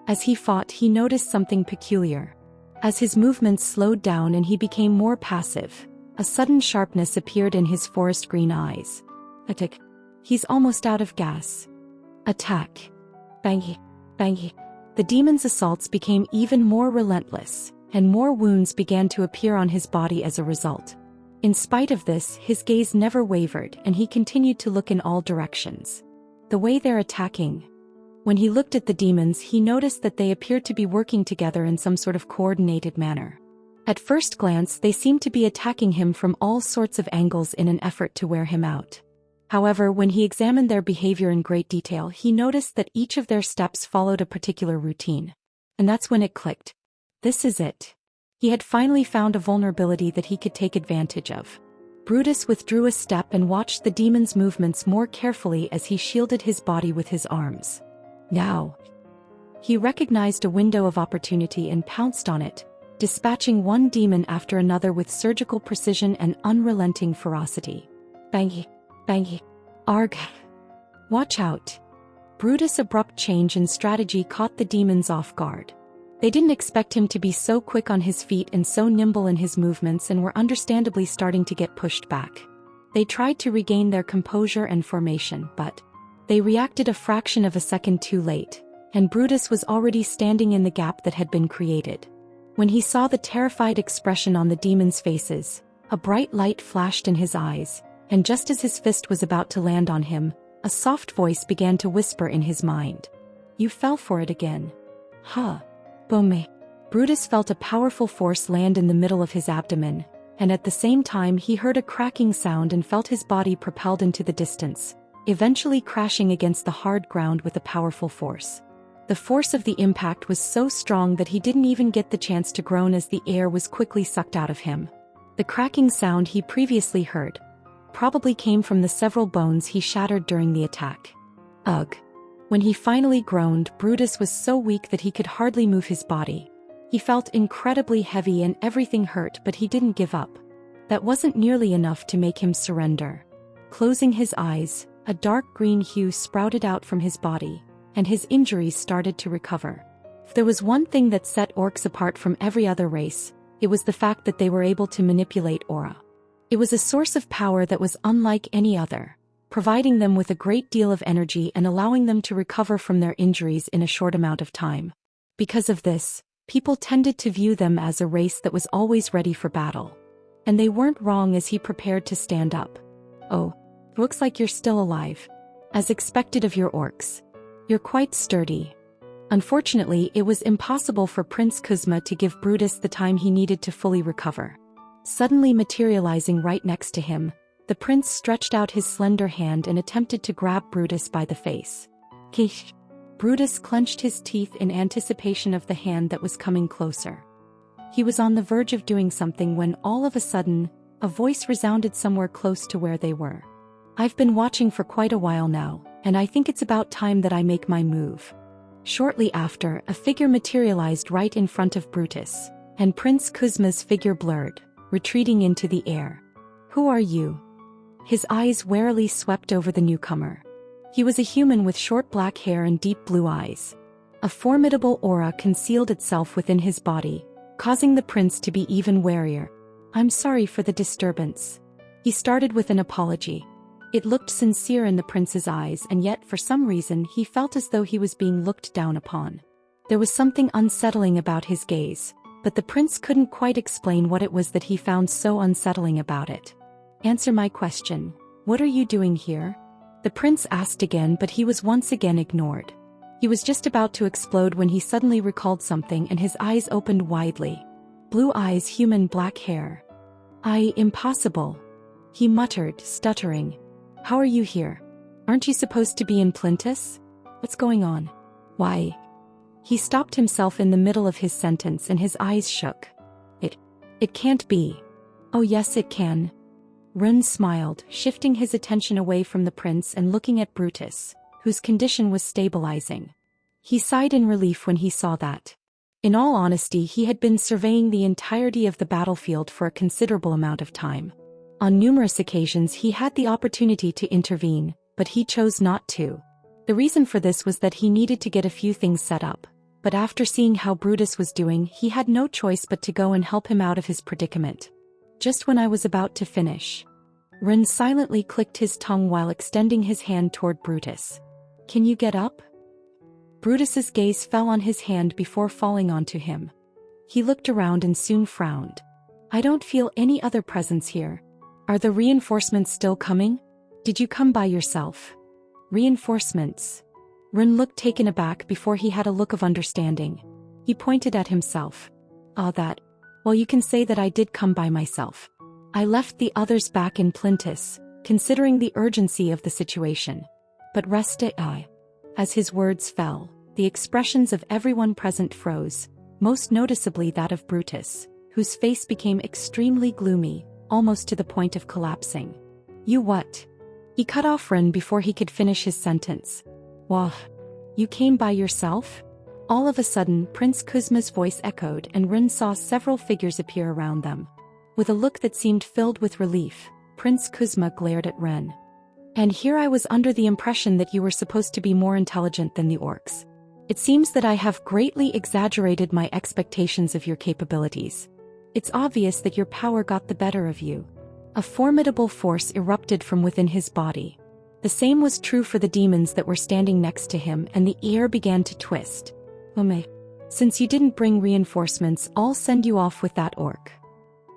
As he fought, he noticed something peculiar. As his movements slowed down and he became more passive, a sudden sharpness appeared in his forest green eyes. Attack! He's almost out of gas. Attack! Bang! Bang! The demon's assaults became even more relentless, and more wounds began to appear on his body as a result. In spite of this, his gaze never wavered and he continued to look in all directions. The way they're attacking. When he looked at the demons, he noticed that they appeared to be working together in some sort of coordinated manner. At first glance, they seemed to be attacking him from all sorts of angles in an effort to wear him out. However, when he examined their behavior in great detail, he noticed that each of their steps followed a particular routine. And that's when it clicked. This is it. He had finally found a vulnerability that he could take advantage of. Brutus withdrew a step and watched the demon's movements more carefully as he shielded his body with his arms. Now, he recognized a window of opportunity and pounced on it, dispatching one demon after another with surgical precision and unrelenting ferocity. Bang! Bang! Arg! Watch out! Brutus' abrupt change in strategy caught the demons off guard. They didn't expect him to be so quick on his feet and so nimble in his movements and were understandably starting to get pushed back. They tried to regain their composure and formation, but they reacted a fraction of a second too late, and Brutus was already standing in the gap that had been created. When he saw the terrified expression on the demons' faces, a bright light flashed in his eyes, and just as his fist was about to land on him, A soft voice began to whisper in his mind. You fell for it again. Huh. Bome. Brutus felt a powerful force land in the middle of his abdomen, and at the same time he heard a cracking sound and felt his body propelled into the distance, eventually crashing against the hard ground with a powerful force. The force of the impact was so strong that he didn't even get the chance to groan as the air was quickly sucked out of him. The cracking sound he previously heard probably came from the several bones he shattered during the attack. Ugh. When he finally groaned, Brutus was so weak that he could hardly move his body. He felt incredibly heavy and everything hurt, but he didn't give up. That wasn't nearly enough to make him surrender. Closing his eyes, a dark green hue sprouted out from his body, and his injuries started to recover. If there was one thing that set orcs apart from every other race, it was the fact that they were able to manipulate aura. It was a source of power that was unlike any other, providing them with a great deal of energy and allowing them to recover from their injuries in a short amount of time. Because of this, people tended to view them as a race that was always ready for battle. And they weren't wrong as he prepared to stand up. Oh, looks like you're still alive. As expected of your orcs. You're quite sturdy. Unfortunately, it was impossible for Prince Kuzma to give Brutus the time he needed to fully recover. Suddenly materializing right next to him, the prince stretched out his slender hand and attempted to grab Brutus by the face. Kish! Brutus clenched his teeth in anticipation of the hand that was coming closer. He was on the verge of doing something when all of a sudden, a voice resounded somewhere close to where they were. I've been watching for quite a while now, and I think it's about time that I make my move. Shortly after, a figure materialized right in front of Brutus, and Prince Kuzma's figure blurred, retreating into the air. Who are you? His eyes warily swept over the newcomer. He was a human with short black hair and deep blue eyes. A formidable aura concealed itself within his body, causing the prince to be even warier. I'm sorry for the disturbance. He started with an apology. It looked sincere in the prince's eyes, and yet for some reason he felt as though he was being looked down upon. There was something unsettling about his gaze, but the prince couldn't quite explain what it was that he found so unsettling about it. Answer my question. What are you doing here? The prince asked again, but he was once again ignored. He was just about to explode when he suddenly recalled something and his eyes opened widely. Blue eyes, human black hair. Impossible. He muttered, stuttering. How are you here? Aren't you supposed to be in Plintus? What's going on? Why? He stopped himself in the middle of his sentence and his eyes shook. It can't be. Oh yes it can. Run smiled, shifting his attention away from the prince and looking at Brutus, whose condition was stabilizing. He sighed in relief when he saw that. In all honesty, he had been surveying the entirety of the battlefield for a considerable amount of time. On numerous occasions he had the opportunity to intervene, but he chose not to. The reason for this was that he needed to get a few things set up, but after seeing how Brutus was doing, he had no choice but to go and help him out of his predicament. Just when I was about to finish. Ren silently clicked his tongue while extending his hand toward Brutus. Can you get up? Brutus's gaze fell on his hand before falling onto him. He looked around and soon frowned. I don't feel any other presence here. Are the reinforcements still coming? Did you come by yourself? Reinforcements? Ren looked taken aback before he had a look of understanding. He pointed at himself. That. Well, you can say that I did come by myself. I left the others back in Plintus, considering the urgency of the situation. But rest I. As his words fell, the expressions of everyone present froze, most noticeably that of Brutus, whose face became extremely gloomy, almost to the point of collapsing. You what? He cut off Ren before he could finish his sentence. Wah! You came by yourself? All of a sudden, Prince Kuzma's voice echoed and Ren saw several figures appear around them. With a look that seemed filled with relief, Prince Kuzma glared at Ren. And here I was under the impression that you were supposed to be more intelligent than the orcs. It seems that I have greatly exaggerated my expectations of your capabilities. It's obvious that your power got the better of you. A formidable force erupted from within his body. The same was true for the demons that were standing next to him, and the air began to twist. Since you didn't bring reinforcements, I'll send you off with that orc.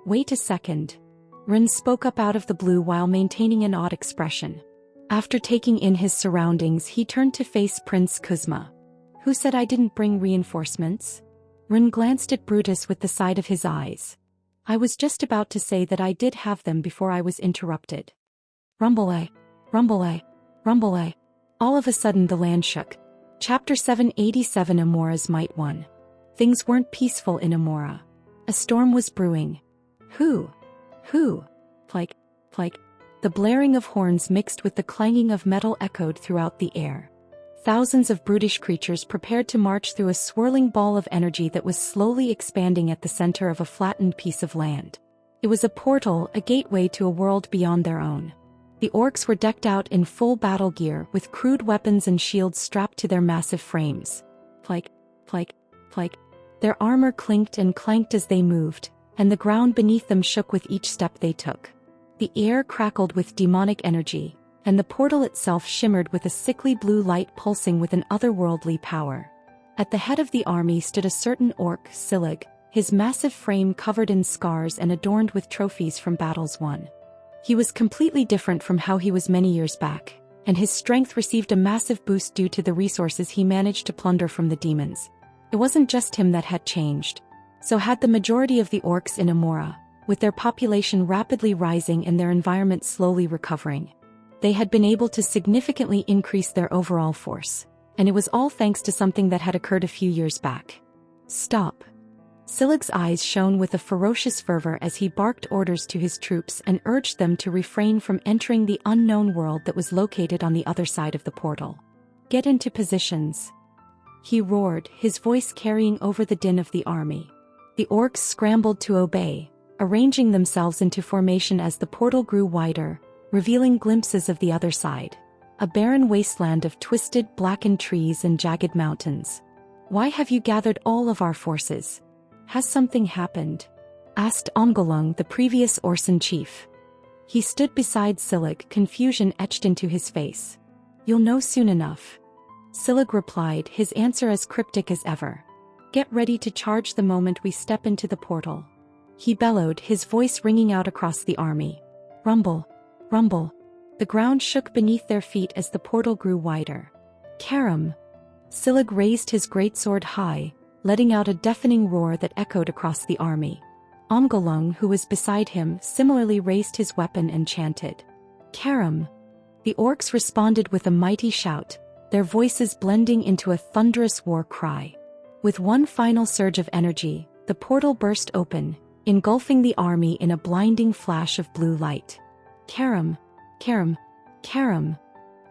Wait a second. Ren spoke up out of the blue while maintaining an odd expression. After taking in his surroundings, he turned to face Prince Kuzma. Who said I didn't bring reinforcements? Rin glanced at Brutus with the side of his eyes. I was just about to say that I did have them before I was interrupted. Rumble-a, rumble-a, rumble-a. All of a sudden the land shook. Chapter 787 Amora's Might 1. Things weren't peaceful in Amora. A storm was brewing. Who? Plike. The blaring of horns mixed with the clanging of metal echoed throughout the air. Thousands of brutish creatures prepared to march through a swirling ball of energy that was slowly expanding at the center of a flattened piece of land. It was a portal, a gateway to a world beyond their own. The orcs were decked out in full battle gear with crude weapons and shields strapped to their massive frames. Plike. Their armor clinked and clanked as they moved, and the ground beneath them shook with each step they took. The air crackled with demonic energy, and the portal itself shimmered with a sickly blue light pulsing with an otherworldly power. At the head of the army stood a certain orc, Silig, his massive frame covered in scars and adorned with trophies from battles won. He was completely different from how he was many years back, and his strength received a massive boost due to the resources he managed to plunder from the demons. It wasn't just him that had changed. So had the majority of the orcs in Amora, with their population rapidly rising and their environment slowly recovering. They had been able to significantly increase their overall force, and it was all thanks to something that had occurred a few years back. Stop. Silig's eyes shone with a ferocious fervor as he barked orders to his troops and urged them to refrain from entering the unknown world that was located on the other side of the portal. Get into positions. He roared, his voice carrying over the din of the army. The orcs scrambled to obey, arranging themselves into formation as the portal grew wider, revealing glimpses of the other side. A barren wasteland of twisted, blackened trees and jagged mountains. Why have you gathered all of our forces? Has something happened? Asked Ongolung, the previous Orson chief. He stood beside Silig, confusion etched into his face. You'll know soon enough. Silig replied, his answer as cryptic as ever. Get ready to charge the moment we step into the portal. He bellowed, his voice ringing out across the army. Rumble. Rumble. The ground shook beneath their feet as the portal grew wider. Karam. Silig raised his greatsword high, letting out a deafening roar that echoed across the army. Omgolung, who was beside him, similarly raised his weapon and chanted. Karam. The orcs responded with a mighty shout, their voices blending into a thunderous war cry. With one final surge of energy, the portal burst open, engulfing the army in a blinding flash of blue light. Karam. Karam. Karam.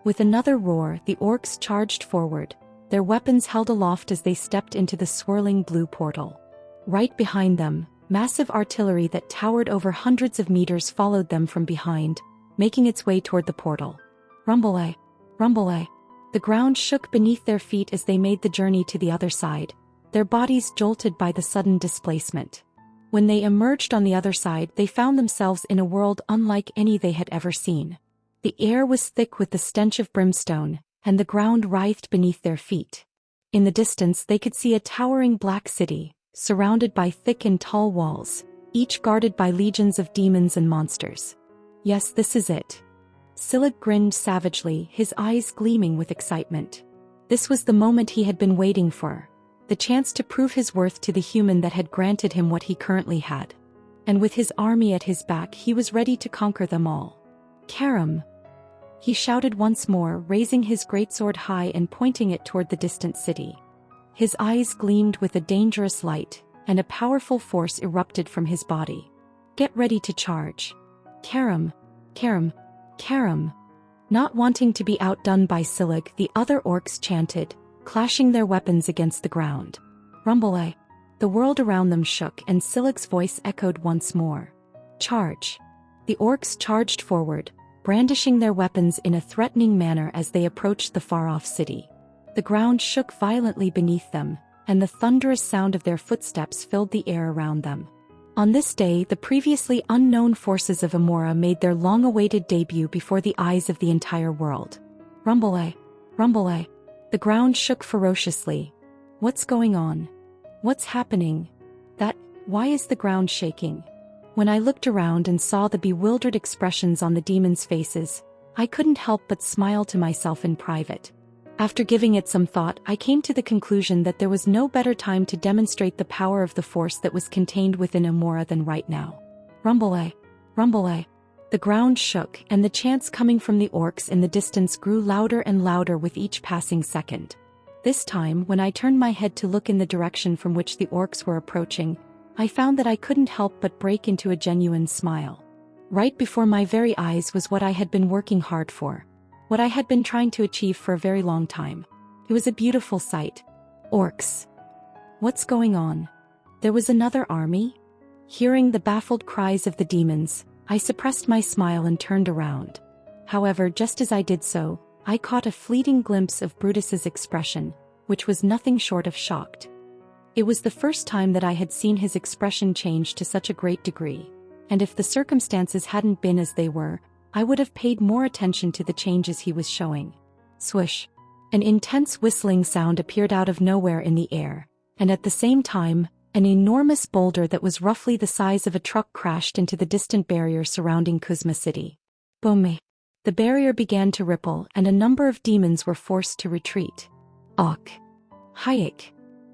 With another roar, the orcs charged forward, their weapons held aloft as they stepped into the swirling blue portal. Right behind them, massive artillery that towered over hundreds of meters followed them from behind, making its way toward the portal. Rumble-a, rumble-a. The ground shook beneath their feet as they made the journey to the other side, their bodies jolted by the sudden displacement. When they emerged on the other side, they found themselves in a world unlike any they had ever seen. The air was thick with the stench of brimstone, and the ground writhed beneath their feet. In the distance they could see a towering black city, surrounded by thick and tall walls, each guarded by legions of demons and monsters. Yes, this is it. Silig grinned savagely, his eyes gleaming with excitement. This was the moment he had been waiting for, the chance to prove his worth to the human that had granted him what he currently had. And with his army at his back, he was ready to conquer them all. Karam! He shouted once more, raising his greatsword high and pointing it toward the distant city. His eyes gleamed with a dangerous light, and a powerful force erupted from his body. Get ready to charge. Karam! Karam! Karam! Not wanting to be outdone by Silig, the other orcs chanted, clashing their weapons against the ground. Rumble-a! The world around them shook and Silig's voice echoed once more. Charge! The orcs charged forward, brandishing their weapons in a threatening manner as they approached the far-off city. The ground shook violently beneath them, and the thunderous sound of their footsteps filled the air around them. On this day, the previously unknown forces of Amora made their long-awaited debut before the eyes of the entire world. Rumble-a! Rumble-a! The ground shook ferociously. What's going on? What's happening? Why is the ground shaking? When I looked around and saw the bewildered expressions on the demons' faces, I couldn't help but smile to myself in private. After giving it some thought, I came to the conclusion that there was no better time to demonstrate the power of the force that was contained within Amora than right now. Rumble-a, rumble-a. The ground shook, and the chants coming from the orcs in the distance grew louder and louder with each passing second. This time, when I turned my head to look in the direction from which the orcs were approaching, I found that I couldn't help but break into a genuine smile. Right before my very eyes was what I had been working hard for. What I had been trying to achieve for a very long time. It was a beautiful sight. Orcs. What's going on? There was another army? Hearing the baffled cries of the demons, I suppressed my smile and turned around. However, just as I did so, I caught a fleeting glimpse of Brutus's expression, which was nothing short of shocked. It was the first time that I had seen his expression change to such a great degree, and if the circumstances hadn't been as they were, I would have paid more attention to the changes he was showing. Swoosh! An intense whistling sound appeared out of nowhere in the air, and at the same time, an enormous boulder that was roughly the size of a truck crashed into the distant barrier surrounding Kuzma City. Boom! The barrier began to ripple, and a number of demons were forced to retreat. Och! Hayek!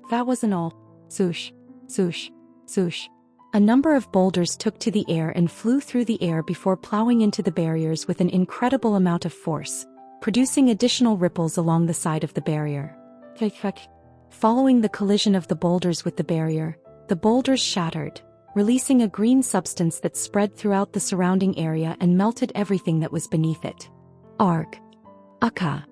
That wasn't all. Swoosh! Swoosh! Swoosh! A number of boulders took to the air and flew through the air before plowing into the barriers with an incredible amount of force, producing additional ripples along the side of the barrier. Following the collision of the boulders with the barrier, the boulders shattered, releasing a green substance that spread throughout the surrounding area and melted everything that was beneath it. Arg! Akka!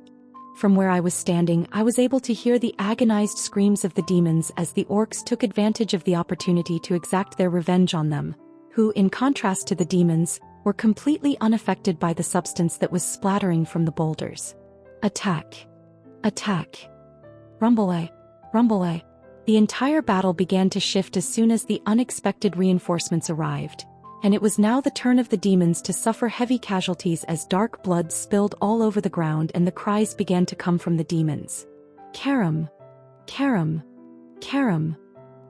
From where I was standing, I was able to hear the agonized screams of the demons as the orcs took advantage of the opportunity to exact their revenge on them, who, in contrast to the demons, were completely unaffected by the substance that was splattering from the boulders. Attack! Attack! Rumble-a, rumble-a. The entire battle began to shift as soon as the unexpected reinforcements arrived, and it was now the turn of the demons to suffer heavy casualties as dark blood spilled all over the ground and the cries began to come from the demons. Karam! Karam! Karam!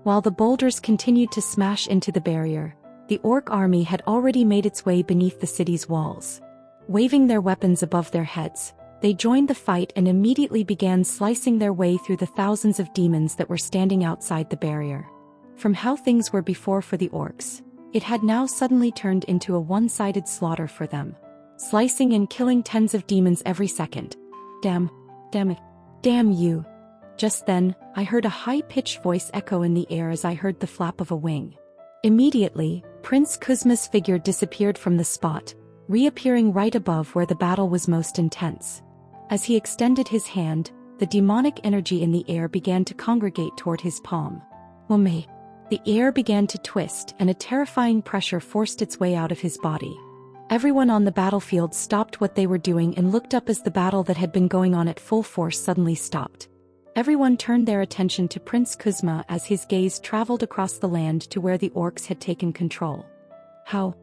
While the boulders continued to smash into the barrier, the orc army had already made its way beneath the city's walls. Waving their weapons above their heads, they joined the fight and immediately began slicing their way through the thousands of demons that were standing outside the barrier. From how things were before for the orcs, it had now suddenly turned into a one-sided slaughter for them, slicing and killing tens of demons every second. Damn it, damn you. Just then, I heard a high-pitched voice echo in the air as I heard the flap of a wing. Immediately, Prince Kuzma's figure disappeared from the spot, reappearing right above where the battle was most intense. As he extended his hand, the demonic energy in the air began to congregate toward his palm. Wame! The air began to twist and a terrifying pressure forced its way out of his body. Everyone on the battlefield stopped what they were doing and looked up as the battle that had been going on at full force suddenly stopped. Everyone turned their attention to Prince Kuzma as his gaze traveled across the land to where the orcs had taken control. How?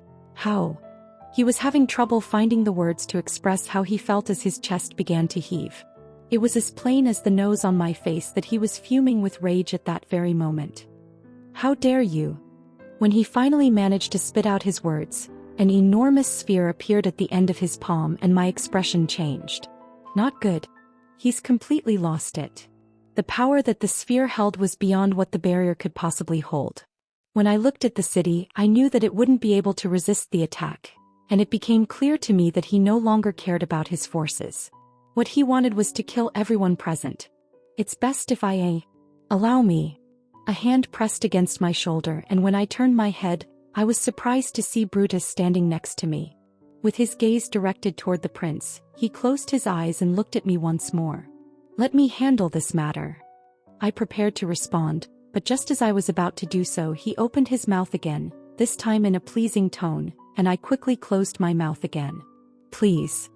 He was having trouble finding the words to express how he felt as his chest began to heave. It was as plain as the nose on my face that he was fuming with rage at that very moment. How dare you? When he finally managed to spit out his words, an enormous sphere appeared at the end of his palm and my expression changed. Not good. He's completely lost it. The power that the sphere held was beyond what the barrier could possibly hold. When I looked at the city, I knew that it wouldn't be able to resist the attack, and it became clear to me that he no longer cared about his forces. What he wanted was to kill everyone present. It's best if I allow me. A hand pressed against my shoulder, and when I turned my head, I was surprised to see Brutus standing next to me. With his gaze directed toward the prince, he closed his eyes and looked at me once more. Let me handle this matter. I prepared to respond, but just as I was about to do so, he opened his mouth again, this time in a pleasing tone, and I quickly closed my mouth again. Please.